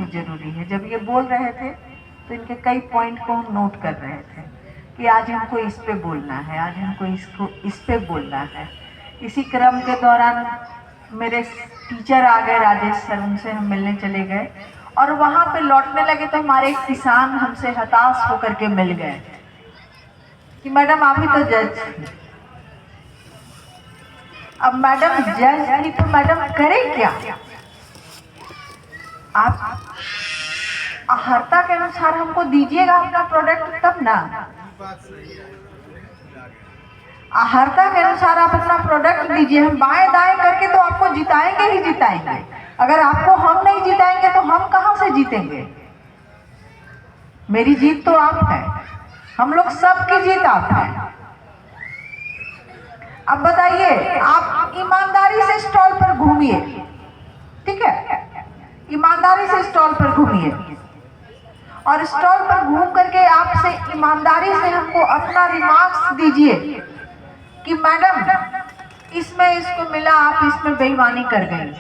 बहुत जरूरी है। जब ये बोल रहे थे तो इनके कई पॉइंट को हम नोट कर रहे थे कि आज हमको इस पे बोलना है, आज हमको इस पे बोलना है। इसी क्रम के दौरान मेरे टीचर आ गए, राजेश सर, उनसे हम मिलने चले गए और वहाँ पे लौटने लगे तो हमारे एक किसान हमसे हताश होकर के मिल गए कि मैडम आप ही तो जज। अब मैडम जज थी तो मैडम करें क्या? आप अहर्ता के अनुसार हमको दीजिएगा अपना प्रोडक्ट तब ना। अहर्ता के अनुसार आप अपना प्रोडक्ट दीजिए। हम बाएं दाएं करके तो आपको जिताएंगे ही जिताएंगे। अगर आपको हम नहीं जिताएंगे तो हम कहां से जीतेंगे? मेरी जीत तो आप है, हम लोग सबकी जीत आप है। अब बताइए, आप ईमानदारी से स्टॉल पर घूमिए, ठीक है, ईमानदारी से स्टॉल पर घूमिए और स्टॉल पर घूम करके आपसे ईमानदारी से हमको अपना रिमार्क्स दीजिए कि मैडम इसमें इसको मिला, आप इसमें बेईमानी कर गई।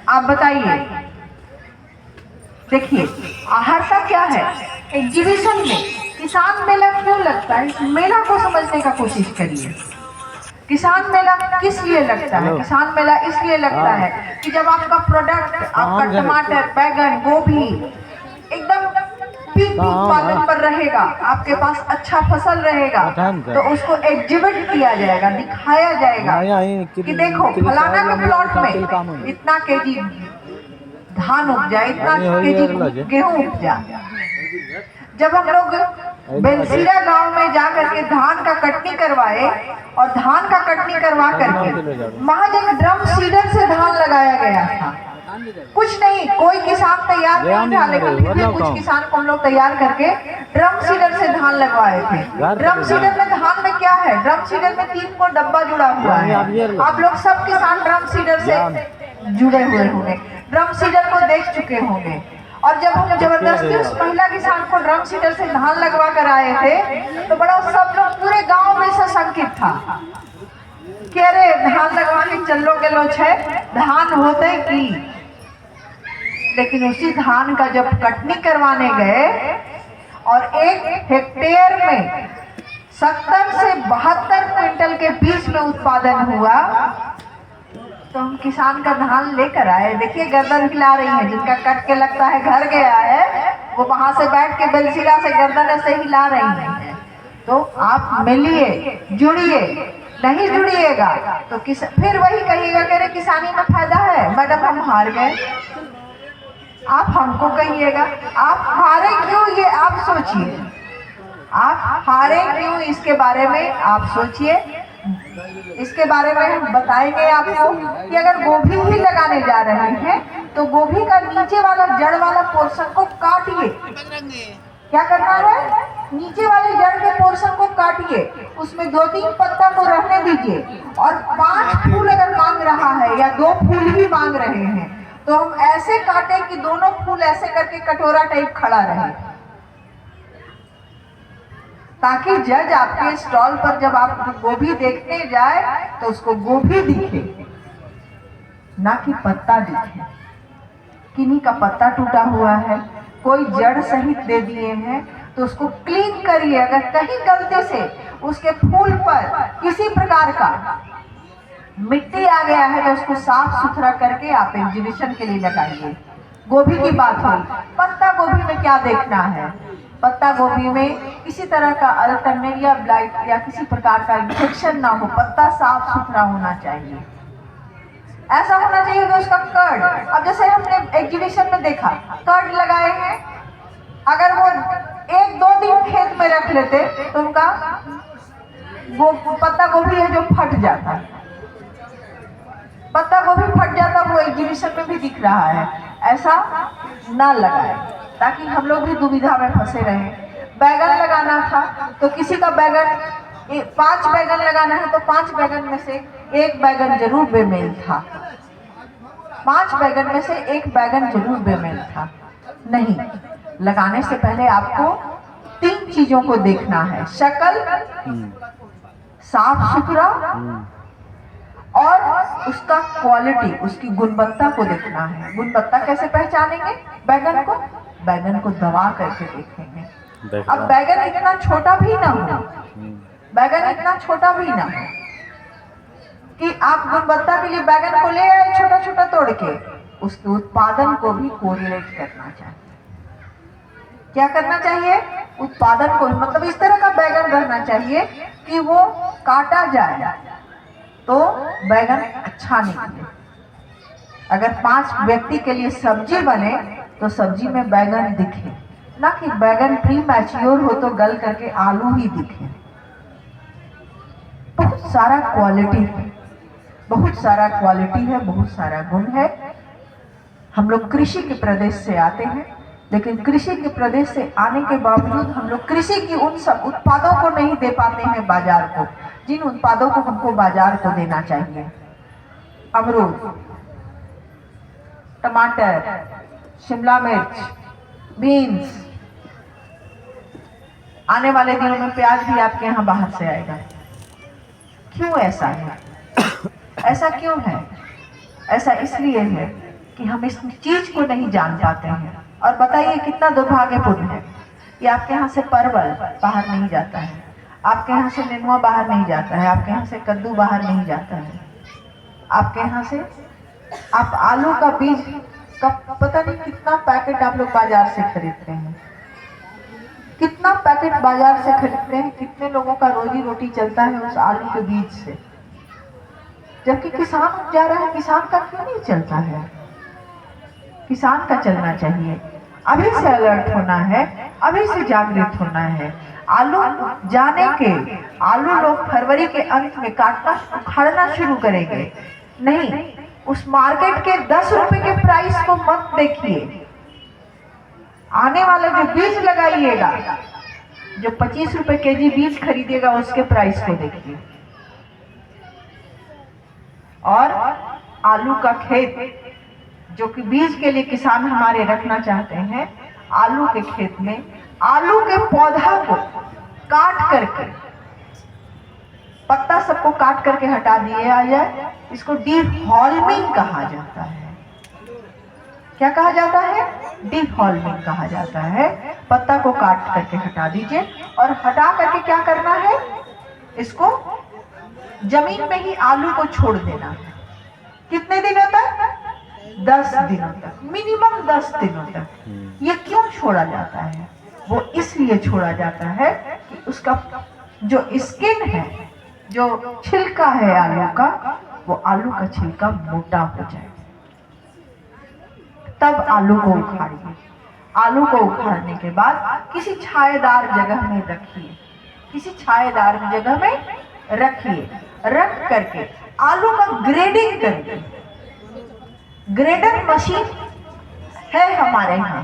आप बताइए। देखिए, अहर्ता क्या है? एग्जीबिशन में किसान मेला क्यों लगता है, इस मेला को समझने का कोशिश करिए। किसान मेला किस लिए लगता है? किसान मेला इसलिए लगता है कि जब आपका प्रोडक्ट, आपका टमाटर, बैगन, गोभी एकदम पीक उत्पादन पर रहेगा, आपके पास अच्छा फसल रहेगा, तो उसको एग्जिबिट किया जाएगा, दिखाया जाएगा कि देखो फलाना के प्लॉट में इतना केजी धान उपजा, इतना केजी गेहूं उपजा। जब हम लोग बेलसीरा गांव में जाकर के धान का कटनी करवाए और धान का कटनी करवा करके महज एक ड्रम सीडर से धान लगाया गया था। कुछ नहीं, कोई किसान तैयार नहीं था, लेकिन कुछ किसान को हम लोग तैयार करके ड्रम सीडर से धान लगवाए थे। ड्रम सीडर में धान में क्या है? ड्रम सीडर में 3 को डब्बा जुड़ा हुआ है। आप लोग सब किसान ड्रम सीडर से जुड़े हुए होंगे, ड्रम सीडर को देख चुके होंगे। और जब हम जबरदस्ती उस महिला किसान को ड्रम सीडर से धान लगवा कर आए थे तो बड़ा सब लोग पूरे गांव में से संकित था कि अरे धान लगवा के चलो के लो छे धान होते की। लेकिन उसी धान का जब कटनी करवाने गए और 1 हेक्टेयर में 70 से 72 क्विंटल के बीच में उत्पादन हुआ तो हम किसान का धान लेकर आए। देखिए गर्दन हिला रही है, जिनका कट के लगता है घर गया है वो वहां से बैठ के बेलसीरा से गर्दन ऐसे हिला रही है। तो आप मिलिए, जुड़िए, नहीं जुड़िएगा तो फिर वही कहिएगा कि अरे किसानी में फायदा है, मैडम हम हार गए। आप हमको कहिएगा आप हारे क्यों, ये आप सोचिए। आप हारे क्यों, इसके बारे में आप सोचिए। इसके बारे में हम बताएंगे आपको कि अगर गोभी ही लगाने जा रहे हैं तो गोभी का नीचे वाला जड़ वाला पोर्शन को काटिए। क्या करना है? नीचे वाले जड़ के पोर्शन को काटिए, उसमें 2-3 पत्ता को रहने दीजिए और 5 फूल अगर मांग रहा है या 2 फूल ही मांग रहे हैं तो हम ऐसे काटे कि दोनों फूल ऐसे करके कटोरा टाइप खड़ा रहे, ताकि जज आपके स्टॉल पर जब आप गोभी देखने जाए तो उसको गोभी दिखे, ना कि पत्ता दिखे। किन्हीं का पत्ता टूटा हुआ है, कोई जड़ सहित दे दिए हैं तो उसको क्लीन करिए। अगर कहीं गलती से उसके फूल पर किसी प्रकार का मिट्टी आ गया है तो उसको साफ सुथरा करके आप एग्जीबिशन के लिए लगाइए। गोभी की बात हुई, पत्ता गोभी में क्या देखना है? पत्ता गोभी में किसी तरह का अल्टरनेट या ब्लाइट या किसी प्रकार का इन्फेक्शन ना हो, पत्ता साफ सुथरा होना चाहिए। ऐसा होना चाहिए कि उसका कर्ड, अब जैसे हमने एग्जीबिशन में देखा कर्ड लगाए हैं, अगर वो 1-2 दिन खेत में रख लेते तो उनका वो पत्ता गोभी है जो फट जाता, पत्ता गोभी फट जाता, वो एग्जीबिशन में भी दिख रहा है। ऐसा ना लगाए ताकि हम लोग भी दुविधा में फंसे रहे। बैगन लगाना था तो किसी का बैगन 5 बैगन लगाना है तो 5 बैगन में से 1 बैगन जरूर बेमेल था, 5 बैगन में से 1 बैगन जरूर बेमेल था। नहीं, लगाने से पहले आपको 3 चीजों को देखना है, शक्ल, साफ सुथरा और उसका क्वालिटी, उसकी गुणवत्ता को देखना है। गुणवत्ता कैसे पहचानेंगे बैगन को? बैगन को दबा करके देखेंगे। अब बैगन इतना छोटा भी ना हो, बैगन इतना छोटा भी ना हो कि आप गुणवत्ता के लिए बैगन को ले आए छोटा छोटा तोड़ के, उसके उत्पादन को भी कोरिलेट करना चाहिए। क्या करना चाहिए? उत्पादन को, मतलब इस तरह का बैगन रहना चाहिए कि वो काटा जाए तो बैगन अच्छा निकले। अगर 5 व्यक्ति के लिए सब्जी बने तो सब्जी में बैगन दिखे, ना कि बैगन प्री मैच्योर हो तो गल करके आलू ही दिखे। बहुत सारा क्वालिटी है, बहुत सारा क्वालिटी है, बहुत सारा गुण है। हम लोग कृषि के प्रदेश से आते हैं, लेकिन कृषि के प्रदेश से आने के बावजूद हम लोग कृषि की उन सब उत्पादों को नहीं दे पाते हैं बाजार को, जिन उत्पादों को हमको बाजार को देना चाहिए। अमरूद, टमाटर, शिमला मिर्च, बीन्स, आने वाले दिनों में प्याज भी आपके यहाँ बाहर से आएगा। क्यों ऐसा है? ऐसा क्यों है? ऐसा इसलिए है कि हम इस चीज को नहीं जान पाते हैं। और बताइए कितना दुर्भाग्यपूर्ण है कि आपके यहाँ से परवल बाहर नहीं जाता है, आपके यहाँ से नेनुआ बाहर नहीं जाता है, आपके यहाँ से कद्दू बाहर नहीं जाता है, आपके यहाँ से आप आलू का बीज का पता नहीं कितना पैकेट आप लोग बाजार से खरीदते हैं, कितना पैकेट बाजार से खरीदते हैं, कितने लोगों का रोजी रोटी चलता है उस आलू के बीज से, जबकि किसान उपजा रहा है। किसान का क्यों नहीं चलता है? किसान का चलना चाहिए। अभी से अलर्ट होना है, अभी से जागृत होना है। आलू जाने के, आलू लोग फरवरी के अंत में काटना उखाड़ना शुरू करेंगे। नहीं, उस मार्केट के 10 रुपए के प्राइस को मत देखिए, आने वाला जो बीज लगाइएगा, जो 25 रुपए केजी बीज खरीदेगा उसके प्राइस को देखिए। और आलू का खेत जो कि बीज के लिए किसान हमारे रखना चाहते हैं, आलू के खेत में आलू के पौधा को काट करके, पत्ता सबको काट करके हटा दिया जाए, इसको डीहॉल्मिंग कहा जाता है। क्या कहा जाता है? डीहॉल्मिंग कहा जाता है। पत्ता को काट करके हटा दीजिए और हटा करके क्या करना है? इसको जमीन में ही आलू को छोड़ देना है। कितने दिनों तक? 10 दिनों तक, मिनिमम 10 दिनों तक। ये क्यों छोड़ा जाता है? वो इसलिए छोड़ा जाता है कि उसका जो स्किन है, जो छिलका है आलू का, वो आलू का छिलका मोटा हो जाए, तब आलू को उखाड़िए। आलू को उखाड़ने के बाद किसी छायेदार जगह में रखिए, किसी छायेदार जगह में रखिए। रख करके आलू का ग्रेडिंग करिए। ग्रेडर मशीन है हमारे यहाँ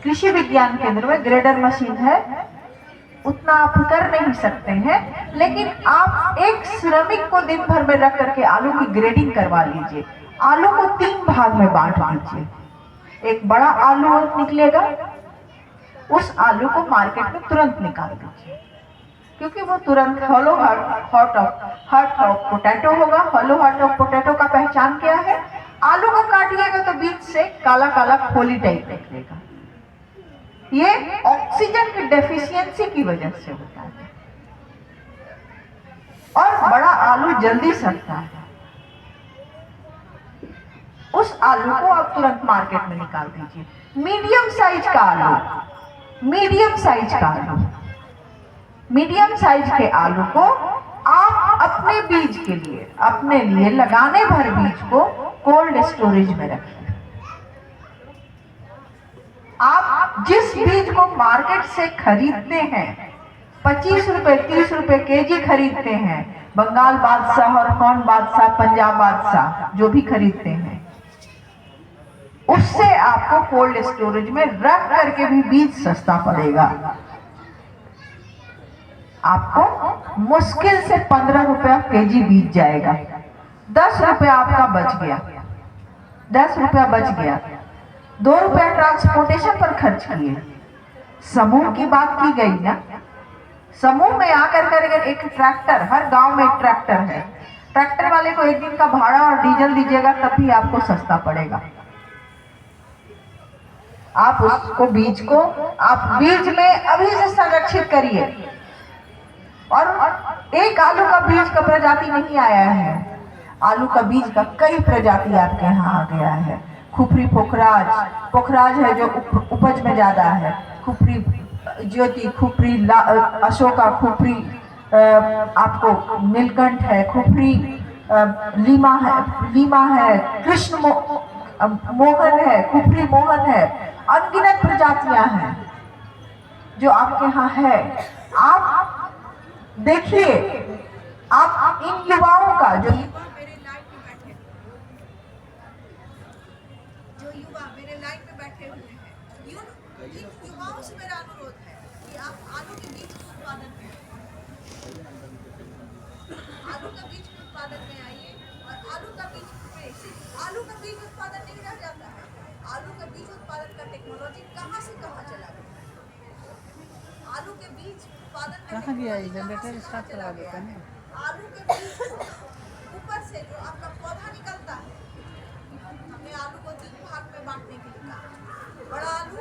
कृषि विज्ञान केंद्र में, ग्रेडर मशीन है। उतना आप कर नहीं सकते हैं, लेकिन आप एक श्रमिक को दिन भर में रख करके आलू की ग्रेडिंग करवा लीजिए। आलू को 3 भाग में बांट दीजिए। एक बड़ा आलू निकलेगा, उस आलू को मार्केट में तुरंत निकाल दीजिए, क्योंकि वो तुरंत हॉलो हार्ट ऑफ पोटैटो होगा। हॉलो हार्ट ऑफ पोटैटो का पहचान क्या है? आलू को काटिएगा तो बीच से काला काला खोली टाइप निकलेगा। ये ऑक्सीजन की डेफिशिएंसी की वजह से होता है। और बड़ा आलू जल्दी सड़ता है, उस आलू को आप तुरंत मार्केट में निकाल दीजिए। मीडियम साइज का आलू, मीडियम साइज का आलू, मीडियम साइज के आलू को आप अपने बीज के लिए, अपने लिए लगाने भर बीज को कोल्ड स्टोरेज में रखिए। आप जिस बीज को मार्केट से खरीदते हैं, 25 रुपए 30 रुपए केजी खरीदते हैं, बंगाल बादशाह और कौन बादशाह, पंजाब बादशाह, जो भी खरीदते हैं, उससे आपको कोल्ड स्टोरेज में रख करके भी बीज सस्ता पड़ेगा। आपको मुश्किल से 15 रुपया केजी बीज जाएगा। 10 रुपया आपका बच गया, 10 रुपया बच गया। 2 रुपया ट्रांसपोर्टेशन पर खर्च किए। समूह की बात की गई ना, समूह में आकर कर अगर एक ट्रैक्टर, हर गांव में एक ट्रैक्टर है, ट्रैक्टर वाले को एक दिन का भाड़ा और डीजल दीजिएगा तब भी आपको सस्ता पड़ेगा। आप उसको बीज को आप बीज में अभी से संरक्षित करिए। और एक आलू का बीज का प्रजाति नहीं आया है, आलू का बीज का कई प्रजाति आपके यहाँ आ गया है। खुपरी पोखराज है जो उपज में ज्यादा है, खुपरी ज्योति, खुपरी अशोका, खुपरी आपको नीलकंठ है, खुपरी लीमा है, कृष्ण मोहन है, खुपरी मोहन है, अनगिनत प्रजातियां हैं जो आपके यहाँ है। आप देखिए, आप इन युवाओं का जो युवा मेरे लाइन में बैठे हुए हैं, इन युवाओं से मेरा अनुरोध है कि आप आलू के बीज उत्पादन में आइए। और आलू का बीज उत्पादन नहीं रह जाता है, आलू का बीज उत्पादन का टेक्नोलॉजी कहाँ से कहाँ चला गया। आलू के बीज उत्पादन कहाँ गया है, जनरेटर स्टार्ट करा देता है। आलू के बीज ऊपर से जो आपका पौधा निकलता है, हमने आलू को 3 भाग में बांटने के लिए कहा। बड़ा आलू